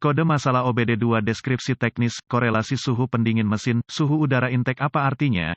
Kode masalah OBD2 deskripsi teknis, korelasi suhu pendingin mesin, suhu udara intake apa artinya?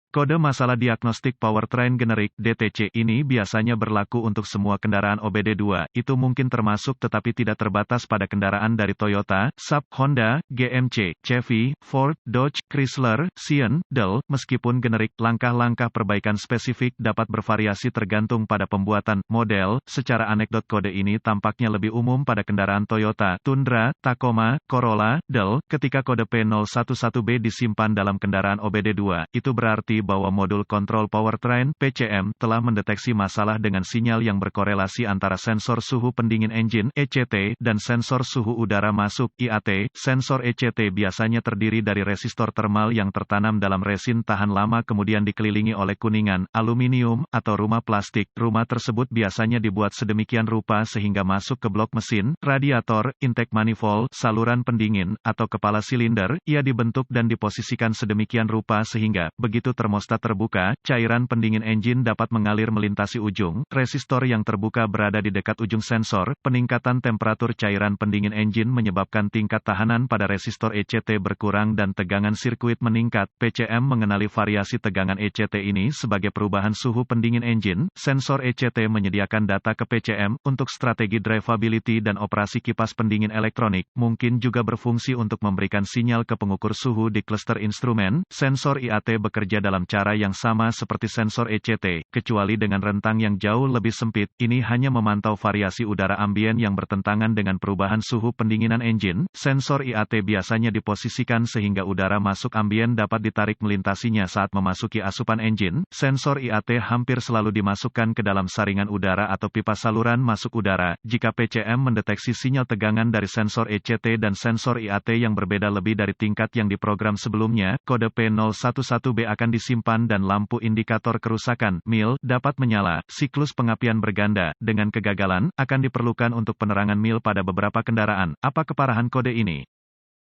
Kode masalah diagnostik powertrain generik (DTC) ini biasanya berlaku untuk semua kendaraan OBD2, itu mungkin termasuk tetapi tidak terbatas pada kendaraan dari Toyota, Saab, Honda, GMC, Chevy, Ford, Dodge, Chrysler, Scion, Dell. Meskipun generik, langkah-langkah perbaikan spesifik dapat bervariasi tergantung pada pembuatan, model. Secara anekdot kode ini tampaknya lebih umum pada kendaraan Toyota, Tundra, Tacoma, Corolla, Dell. Ketika kode P011B disimpan dalam kendaraan OBD2, itu berarti bahwa modul kontrol powertrain (PCM) telah mendeteksi masalah dengan sinyal yang berkorelasi antara sensor suhu pendingin engine (ECT) dan sensor suhu udara masuk (IAT). Sensor ECT biasanya terdiri dari resistor termal yang tertanam dalam resin tahan lama kemudian dikelilingi oleh kuningan, aluminium, atau rumah plastik. Rumah tersebut biasanya dibuat sedemikian rupa sehingga masuk ke blok mesin, radiator, intake manifold, saluran pendingin, atau kepala silinder. Ia dibentuk dan diposisikan sedemikian rupa sehingga, begitu termostat terbuka, cairan pendingin engine dapat mengalir melintasi ujung. Resistor yang terbuka berada di dekat ujung sensor. Peningkatan temperatur cairan pendingin engine menyebabkan tingkat tahanan pada resistor ECT berkurang dan tegangan sirkuit meningkat. PCM mengenali variasi tegangan ECT ini sebagai perubahan suhu pendingin engine. Sensor ECT menyediakan data ke PCM untuk strategi drivability dan operasi kipas pendingin elektronik. Mungkin juga berfungsi untuk memberikan sinyal ke pengukur suhu di cluster instrumen. Sensor IAT bekerja dalam cara yang sama seperti sensor ECT, kecuali dengan rentang yang jauh lebih sempit. Ini hanya memantau variasi udara ambien yang bertentangan dengan perubahan suhu pendinginan engine. Sensor IAT biasanya diposisikan sehingga udara masuk ambien dapat ditarik melintasinya saat memasuki asupan engine. Sensor IAT hampir selalu dimasukkan ke dalam saringan udara atau pipa saluran masuk udara. Jika PCM mendeteksi sinyal tegangan dari sensor ECT dan sensor IAT yang berbeda lebih dari tingkat yang diprogram sebelumnya, kode P011B akan disimpan dan lampu indikator kerusakan (MIL) dapat menyala. Siklus pengapian berganda, dengan kegagalan, akan diperlukan untuk penerangan MIL pada beberapa kendaraan. Apa keparahan kode ini?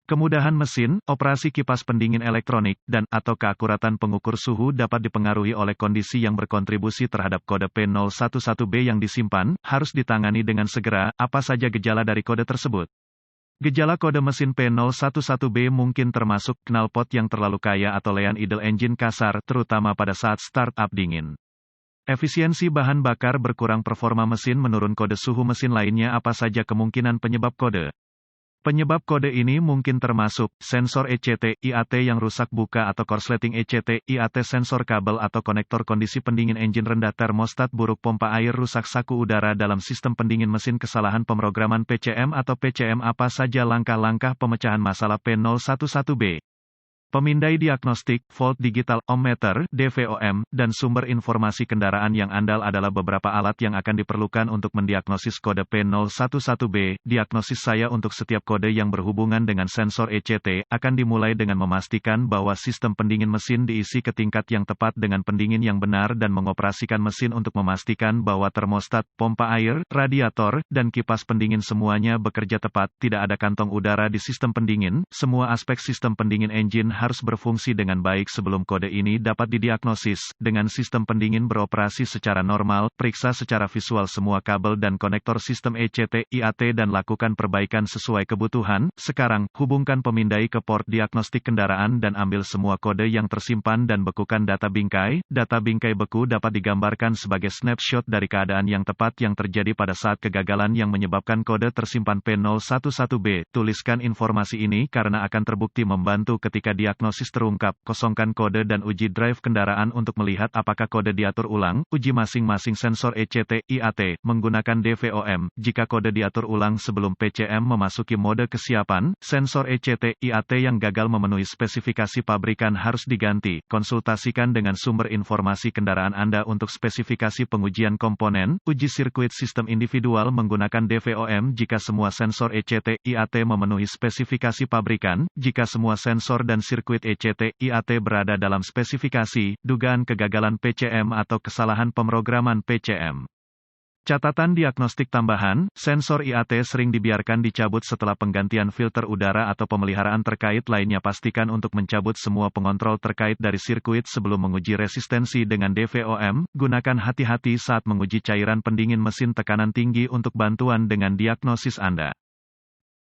Kemudahan mesin, operasi kipas pendingin elektronik, dan/atau keakuratan pengukur suhu dapat dipengaruhi oleh kondisi yang berkontribusi terhadap kode P011B yang disimpan, harus ditangani dengan segera. Apa saja gejala dari kode tersebut? Gejala kode mesin P011B mungkin termasuk knalpot yang terlalu kaya atau lean idle engine kasar, terutama pada saat startup dingin. Efisiensi bahan bakar berkurang, performa mesin menurun. Kode suhu mesin lainnya. Apa saja kemungkinan penyebab kode? Penyebab kode ini mungkin termasuk sensor ECT, IAT yang rusak buka atau korsleting ECT, IAT sensor kabel atau konektor, kondisi pendingin engine rendah, termostat buruk, pompa air rusak, saku udara dalam sistem pendingin mesin, kesalahan pemrograman PCM atau PCM. Apa saja langkah-langkah pemecahan masalah P011B? Pemindai diagnostik, volt digital, ohmmeter, DVOM, dan sumber informasi kendaraan yang andal adalah beberapa alat yang akan diperlukan untuk mendiagnosis kode P011B. Diagnosis saya untuk setiap kode yang berhubungan dengan sensor ECT, akan dimulai dengan memastikan bahwa sistem pendingin mesin diisi ke tingkat yang tepat dengan pendingin yang benar dan mengoperasikan mesin untuk memastikan bahwa termostat, pompa air, radiator, dan kipas pendingin semuanya bekerja tepat, tidak ada kantong udara di sistem pendingin. Semua aspek sistem pendingin engine harus berfungsi dengan baik sebelum kode ini dapat didiagnosis. Dengan sistem pendingin beroperasi secara normal, periksa secara visual semua kabel dan konektor sistem ECT, IAT dan lakukan perbaikan sesuai kebutuhan. Sekarang, hubungkan pemindai ke port diagnostik kendaraan dan ambil semua kode yang tersimpan dan bekukan data bingkai. Data bingkai beku dapat digambarkan sebagai snapshot dari keadaan yang tepat yang terjadi pada saat kegagalan yang menyebabkan kode tersimpan P011B. Tuliskan informasi ini karena akan terbukti membantu ketika diagnosis terungkap. Kosongkan kode dan uji drive kendaraan untuk melihat apakah kode diatur ulang. Uji masing-masing sensor ECT, IAT, menggunakan DVOM. Jika kode diatur ulang sebelum PCM memasuki mode kesiapan, sensor ECT, IAT yang gagal memenuhi spesifikasi pabrikan harus diganti. Konsultasikan dengan sumber informasi kendaraan Anda untuk spesifikasi pengujian komponen. Uji sirkuit sistem individual menggunakan DVOM jika semua sensor ECT, IAT memenuhi spesifikasi pabrikan. Jika semua sensor dan sirkuit ECT, IAT berada dalam spesifikasi, dugaan kegagalan PCM atau kesalahan pemrograman PCM. Catatan diagnostik tambahan, sensor IAT sering dibiarkan dicabut setelah penggantian filter udara atau pemeliharaan terkait lainnya. Pastikan untuk mencabut semua pengontrol terkait dari sirkuit sebelum menguji resistensi dengan DVOM. Gunakan hati-hati saat menguji cairan pendingin mesin tekanan tinggi untuk bantuan dengan diagnosis Anda.